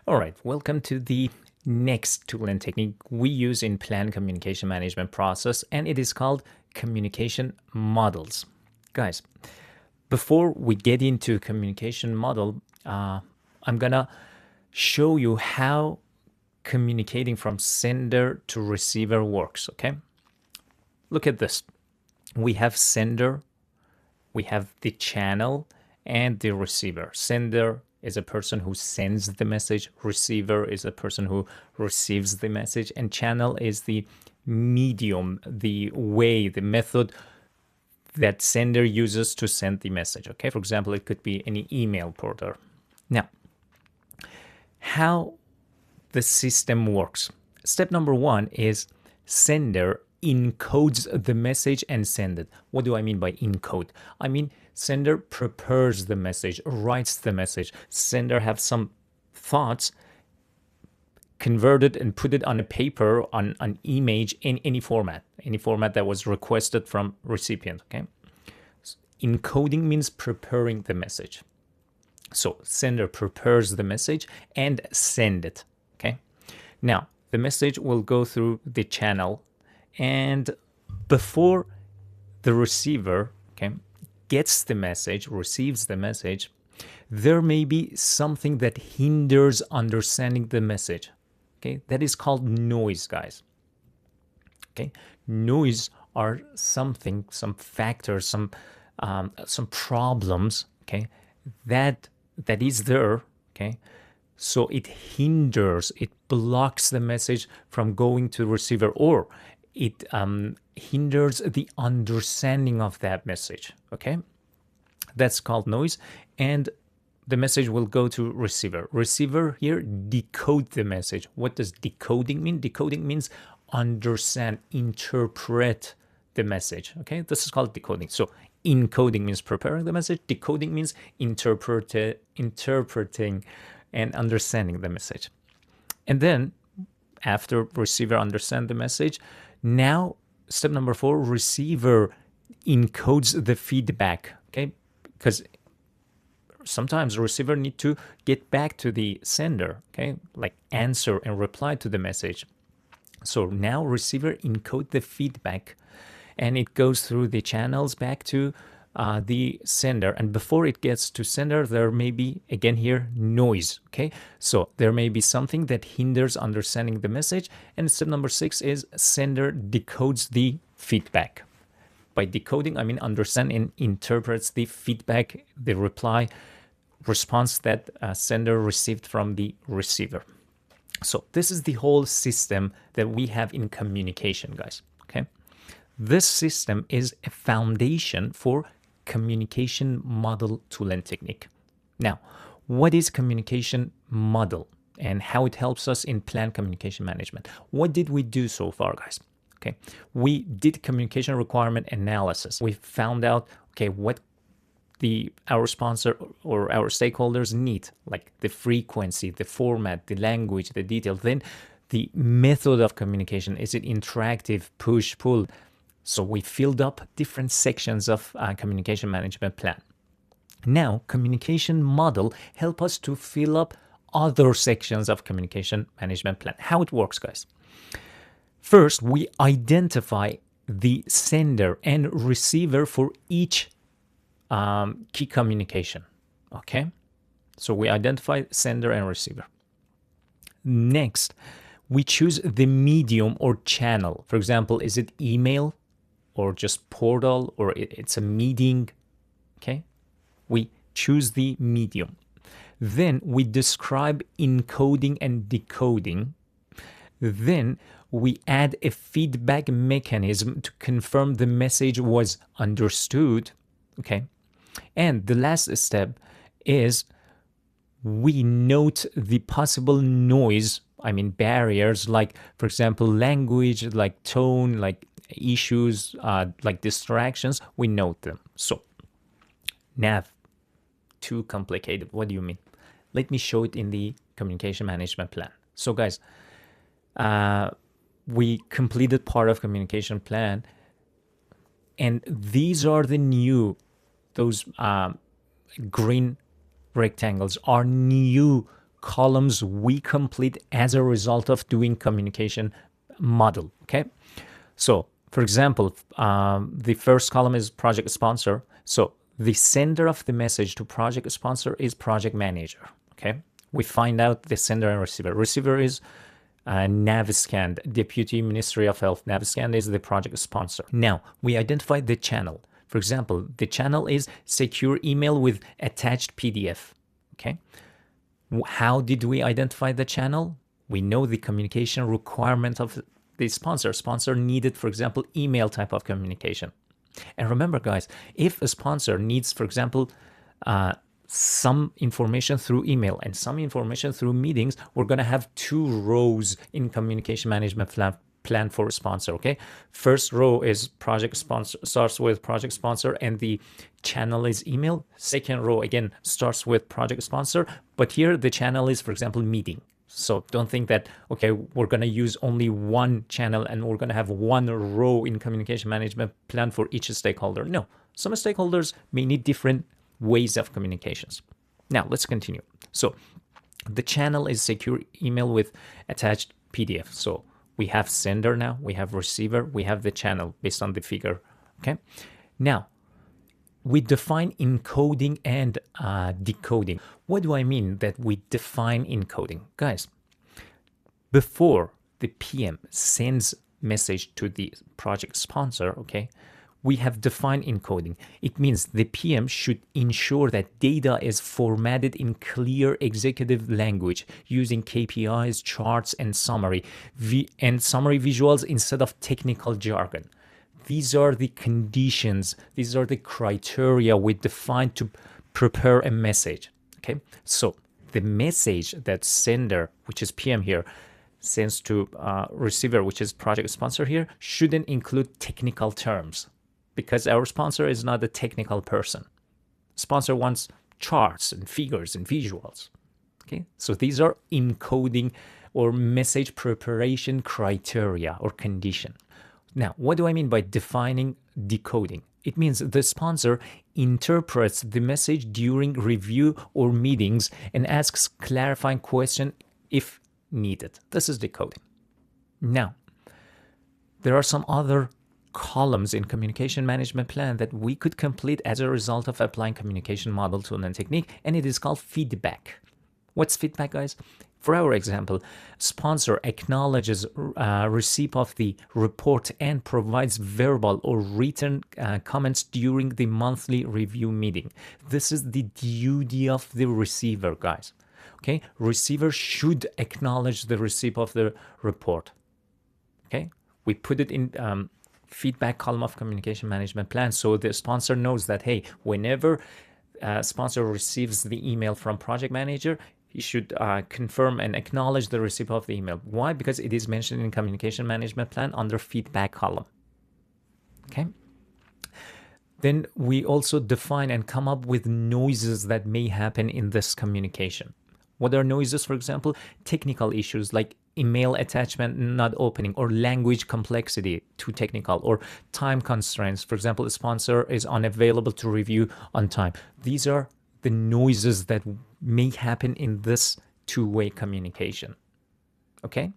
All right, welcome to the next tool and technique we use in plan communication management process, and it is called communication models. Guys, before we get into communication model, I'm gonna show you how communicating from sender to receiver works, okay? Look at this. We have sender, we have the channel, and the receiver. Sender is a person who sends the message, receiver is a person who receives the message, and channel is the medium, the way, the method that sender uses to send the message. Okay, for example, it could be any email portal. Now, how the system works. Step number one is sender encodes the message and send it. What do I mean by encode? I mean sender prepares the message, writes the message. Sender have some thoughts, convert it and put it on a paper, on an image, in any format that was requested from recipient. Okay, so encoding means preparing the message. So sender prepares the message and send it. Okay, now the message will go through the channel, and before the receiver, okay, gets the message, receives the message, there may be something that hinders understanding the message. Okay, that is called noise, guys. Okay, noise are something, some factors, some problems. Okay, that is there. Okay, so it hinders, it blocks the message from going to the receiver, or it hinders the understanding of that message. Okay, that's called noise, and the message will go to receiver. Receiver here decode the message. What does decoding mean? Decoding means understand, interpret the message. Okay, this is called decoding. So encoding means preparing the message. Decoding means interpreting and understanding the message. And then after receiver understand the message, now step number 4, receiver encodes the feedback. Okay, because sometimes the receiver need to get back to the sender, okay, like answer and reply to the message. So now receiver encode the feedback, and it goes through the channels back to the sender. And before it gets to sender, there may be, again here, noise. Okay, so there may be something that hinders understanding the message. And step number 6 is sender decodes the feedback. By decoding, I mean understand and interprets the feedback, the response that sender received from the receiver. So this is the whole system that we have in communication, guys. Okay, this system is a foundation for communication model tool and technique. Now, what is communication model and how it helps us in plan communication management? What did we do so far, guys? Okay, we did communication requirement analysis. We found out, okay, what our sponsor or our stakeholders need, like the frequency, the format, the language, the detail. Then the method of communication, is it interactive, push, pull? So we filled up different sections of communication management plan. Now, communication model help us to fill up other sections of communication management plan. How it works, guys? First, we identify the sender and receiver for each key communication. Okay, so we identify sender and receiver. Next, we choose the medium or channel. For example, is it email or just portal, or it's a meeting? Okay, we choose the medium. Then we describe encoding and decoding. Then we add a feedback mechanism to confirm the message was understood. Okay, and the last step is we note the possible noise, I mean barriers, like for example language, like tone, like issues, like distractions. We note them. So nav, too complicated. What do you mean? Let me show it in the communication management plan. So guys, we completed part of communication plan, and these are the new, those green rectangles are new columns we complete as a result of doing communication model. Okay, so for example, the first column is project sponsor. So the sender of the message to project sponsor is project manager. Okay, we find out the sender and receiver. Receiver is Eskand, Deputy Ministry of Health. Eskand is the project sponsor. Now we identify the channel. For example, the channel is secure email with attached PDF. Okay, how did we identify the channel? We know the communication requirement of the sponsor. Sponsor needed, for example, email type of communication. And remember, guys, if a sponsor needs, for example, some information through email and some information through meetings, we're going to have two rows in communication management plan for a sponsor. Okay, first row is project sponsor, starts with project sponsor, and the channel is email. Second row again starts with project sponsor, but here the channel is, for example, meeting. So don't think that, okay, we're going to use only one channel and we're going to have one row in communication management plan for each stakeholder. No, some stakeholders may need different ways of communications. Now let's continue. So the channel is secure email with attached PDF. So we have sender now, we have receiver, we have the channel based on the figure. Okay, now we define encoding and decoding. What do I mean that we define encoding? Guys, before the PM sends message to the project sponsor, okay, we have defined encoding. It means the PM should ensure that data is formatted in clear executive language using KPIs, charts, and summary visuals instead of technical jargon. These are the conditions, these are the criteria we define to prepare a message. Okay, so the message that sender, which is PM here, sends to receiver, which is project sponsor here, shouldn't include technical terms because our sponsor is not a technical person. Sponsor wants charts and figures and visuals. Okay, so these are encoding or message preparation criteria or condition. Now, what do I mean by defining decoding? It means the sponsor interprets the message during review or meetings and asks clarifying question if needed. This is decoding. Now, there are some other columns in communication management plan that we could complete as a result of applying communication model tool and technique, and it is called feedback. What's feedback, guys? For our example, sponsor acknowledges receipt of the report and provides verbal or written comments during the monthly review meeting. This is the duty of the receiver, guys. Okay, receiver should acknowledge the receipt of the report. Okay, we put it in feedback column of communication management plan so the sponsor knows that, hey, whenever sponsor receives the email from project manager, he should confirm and acknowledge the receipt of the email. Why? Because it is mentioned in communication management plan under feedback column. Okay. Then we also define and come up with noises that may happen in this communication. What are noises? For example, technical issues like email attachment not opening, or language complexity too technical, or time constraints. For example, a sponsor is unavailable to review on time. These are the noises that may happen in this two-way communication. Okay?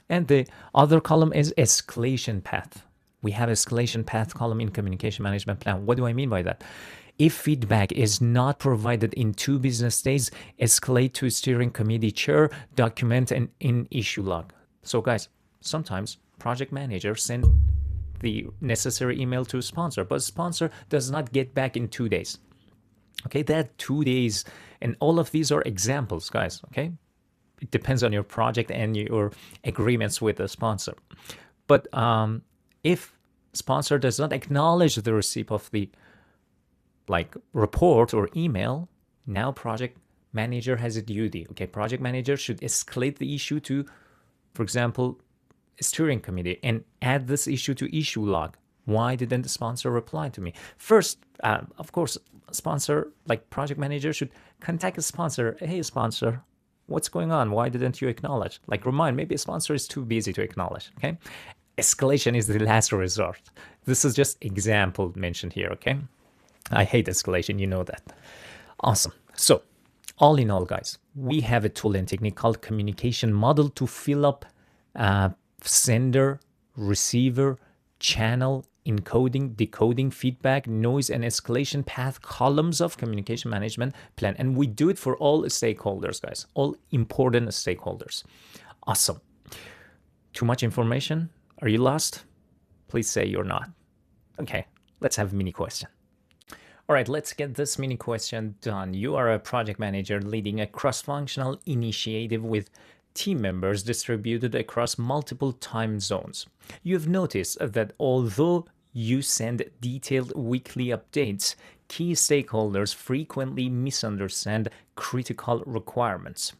And the other column is escalation path. We have escalation path column in communication management plan. What do I mean by that? If feedback is not provided in 2 business days, escalate to steering committee chair, document and in issue log. So guys, sometimes project manager send the necessary email to a sponsor, but sponsor does not get back in 2 days. Okay, that 2 days, and all of these are examples, guys. Okay, it depends on your project and your agreements with the sponsor. But if sponsor does not acknowledge the receipt of the report or email, now project manager has a duty. Okay, project manager should escalate the issue to, for example, steering committee and add this issue to issue log. Why didn't the sponsor reply to me? First, of course, sponsor, like project manager, should contact a sponsor. Hey, sponsor, what's going on? Why didn't you acknowledge? Remind, maybe a sponsor is too busy to acknowledge. Okay, escalation is the last resort. This is just example mentioned here. Okay, I hate escalation, you know that. Awesome. So All in all, guys, we have a tool and technique called communication model to fill up sender, receiver, channel, encoding, decoding, feedback, noise, and escalation path columns of communication management plan. And we do it for all stakeholders, guys, all important stakeholders. Awesome. Too much information? Are you lost? Please say you're not. Okay, let's have a mini question. All right, let's get this mini question done. You are a project manager leading a cross-functional initiative with team members distributed across multiple time zones. You've noticed that although you send detailed weekly updates, key stakeholders frequently misunderstand critical requirements.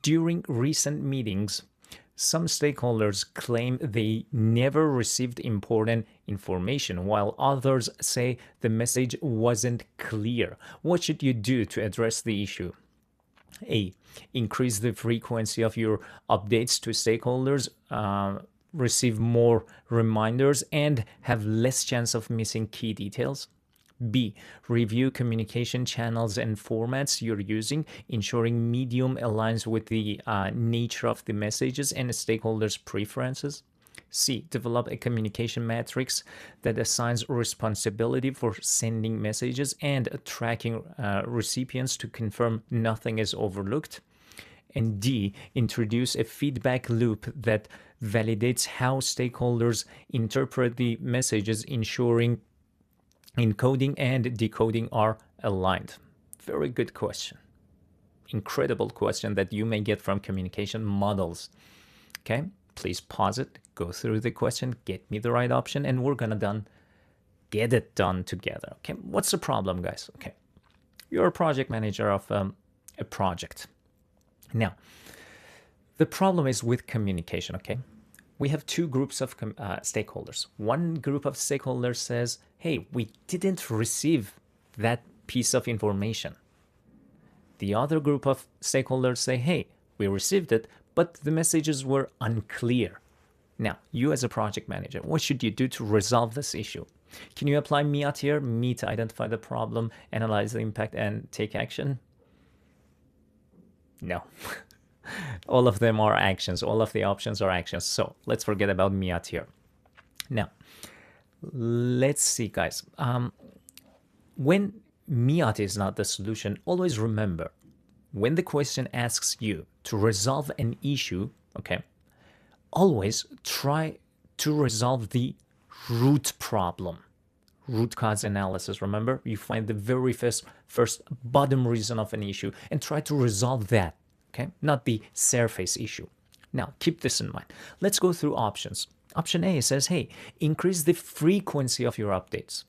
During recent meetings, some stakeholders claim they never received important information, while others say the message wasn't clear. What should you do to address the issue? A. Increase the frequency of your updates to stakeholders, receive more reminders, and have less chance of missing key details. B. Review communication channels and formats you're using, ensuring medium aligns with the nature of the messages and stakeholders' preferences. C. Develop a communication matrix that assigns responsibility for sending messages and tracking recipients to confirm nothing is overlooked. And D. Introduce a feedback loop that validates how stakeholders interpret the messages, ensuring encoding and decoding are aligned. Very good question. Incredible question that you may get from communication models. Okay, please pause it, go through the question, get me the right option, and we're gonna get it done together. Okay, what's the problem, guys? Okay, you're a project manager of a project. Now, the problem is with communication, okay? We have two groups of stakeholders. One group of stakeholders says, hey, we didn't receive that piece of information. The other group of stakeholders say, hey, we received it, but the messages were unclear. Now, you as a project manager, what should you do to resolve this issue? Can you apply MIAT here? Me to identify the problem, analyze the impact, and take action? No. All of them are actions. All of the options are actions. So let's forget about MIAT here. Now, let's see, guys. When MIAT is not the solution, always remember, when the question asks you to resolve an issue, okay, always try to resolve the root problem. Root cause analysis. Remember, you find the very first bottom reason of an issue and try to resolve that. Okay, not the surface issue. Now, keep this in mind. Let's go through options. Option A says, hey, increase the frequency of your updates.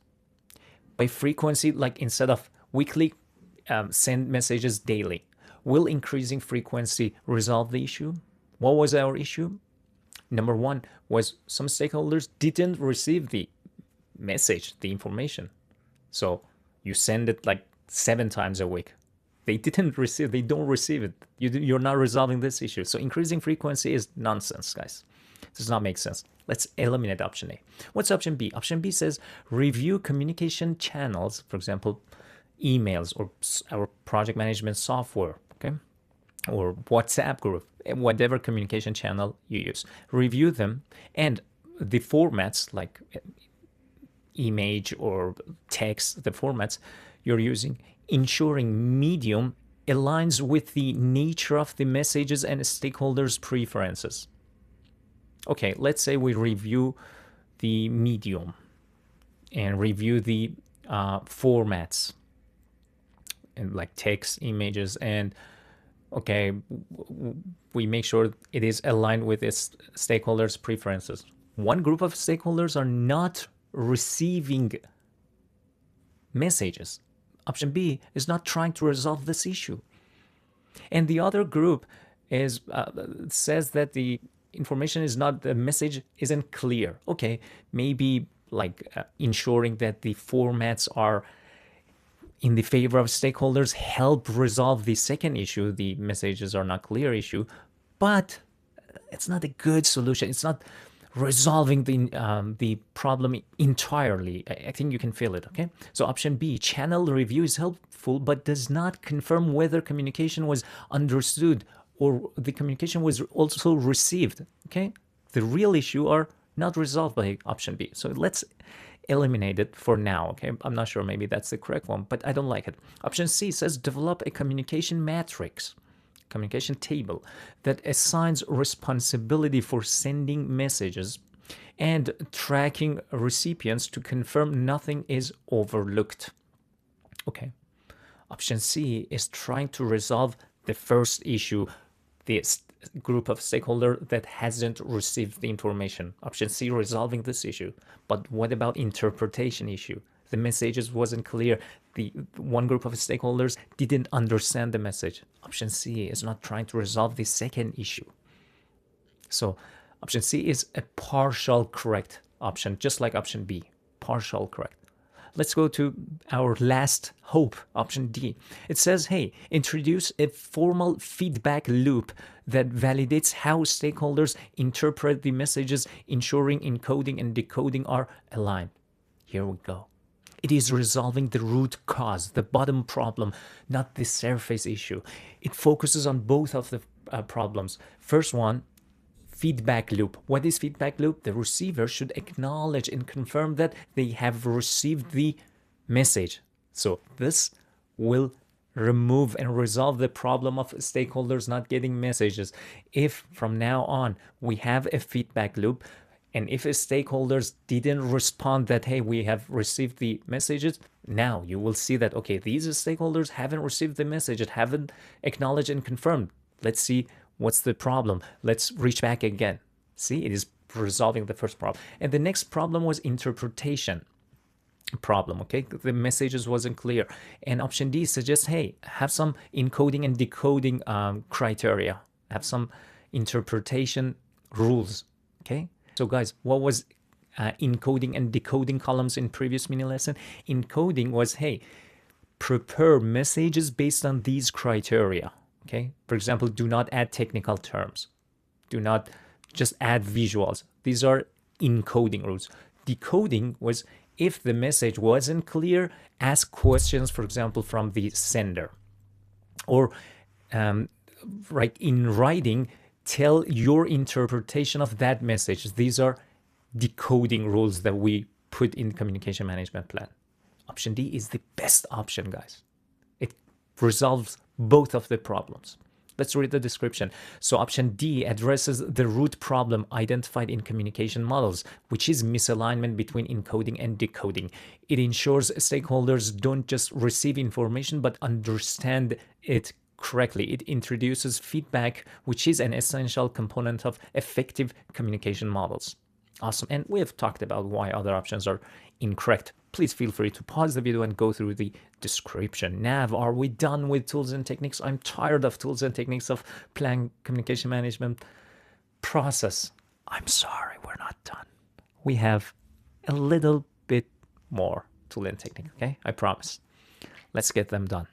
By frequency, like instead of weekly, send messages daily. Will increasing frequency resolve the issue? What was our issue? Number one was some stakeholders didn't receive the message, the information. So you send it like 7 times a week. They don't receive it. You're not resolving this issue. So increasing frequency is nonsense, guys. It does not make sense. Let's eliminate option A. What's option B? Option B says review communication channels, for example, emails or our project management software, okay? Or WhatsApp group, whatever communication channel you use. Review them and the formats like image or text, the formats you're using, ensuring medium aligns with the nature of the messages and stakeholders' preferences. Okay, let's say we review the medium and review the formats and like text, images, and okay, we make sure it is aligned with its stakeholders' preferences. One group of stakeholders are not receiving messages. Option B is not trying to resolve this issue. And the other group is says that the information is not, the message isn't clear. Okay, maybe like ensuring that the formats are in the favor of stakeholders help resolve the second issue, the messages are not clear issue, but it's not a good solution. It's not resolving the problem entirely. I think you can feel it, okay? So option B, channel review is helpful but does not confirm whether communication was understood or the communication was also received, okay? The real issue are not resolved by option B. So let's eliminate it for now, okay? I'm not sure, maybe that's the correct one, but I don't like it. Option C says develop a communication matrix, communication table that assigns responsibility for sending messages and tracking recipients to confirm nothing is overlooked. Okay. Option C is trying to resolve the first issue, the group of stakeholder that hasn't received the information. Option C, resolving this issue. But what about interpretation issue? The messages wasn't clear. The one group of stakeholders didn't understand the message. Option C is not trying to resolve the second issue. So option C is a partial correct option, just like option B, partial correct. Let's go to our last hope, option D. It says, hey, introduce a formal feedback loop that validates how stakeholders interpret the messages, ensuring encoding and decoding are aligned. Here we go. It is resolving the root cause, the bottom problem, not the surface issue. It focuses on both of the problems. First one, feedback loop. What is feedback loop? The receiver should acknowledge and confirm that they have received the message. So this will remove and resolve the problem of stakeholders not getting messages. If from now on we have a feedback loop, and if stakeholders didn't respond that, hey, we have received the messages, now you will see that, okay, these stakeholders haven't received the message, haven't acknowledged and confirmed. Let's see what's the problem. Let's reach back again. See, it is resolving the first problem. And the next problem was interpretation problem, okay? The messages wasn't clear. And option D suggests, hey, have some encoding and decoding criteria. Have some interpretation rules, okay? So guys, what was encoding and decoding columns in previous mini lesson? Encoding was, hey, prepare messages based on these criteria. Okay, for example, do not add technical terms. Do not just add visuals. These are encoding rules. Decoding was if the message wasn't clear, ask questions, for example, from the sender. Or right in writing, tell your interpretation of that message. These are decoding rules that we put in communication management plan. Option D is the best option, guys. It resolves both of the problems. Let's read the description. So option D addresses the root problem identified in communication models, which is misalignment between encoding and decoding. It ensures stakeholders don't just receive information, but understand it correctly. It introduces feedback, which is an essential component of effective communication models. Awesome. And we have talked about why other options are incorrect. Please feel free to pause the video and go through the description. Nav, are we done with tools and techniques? I'm tired of tools and techniques of plan communication management process. I'm sorry, we're not done. We have a little bit more tool and technique, okay? I promise. Let's get them done.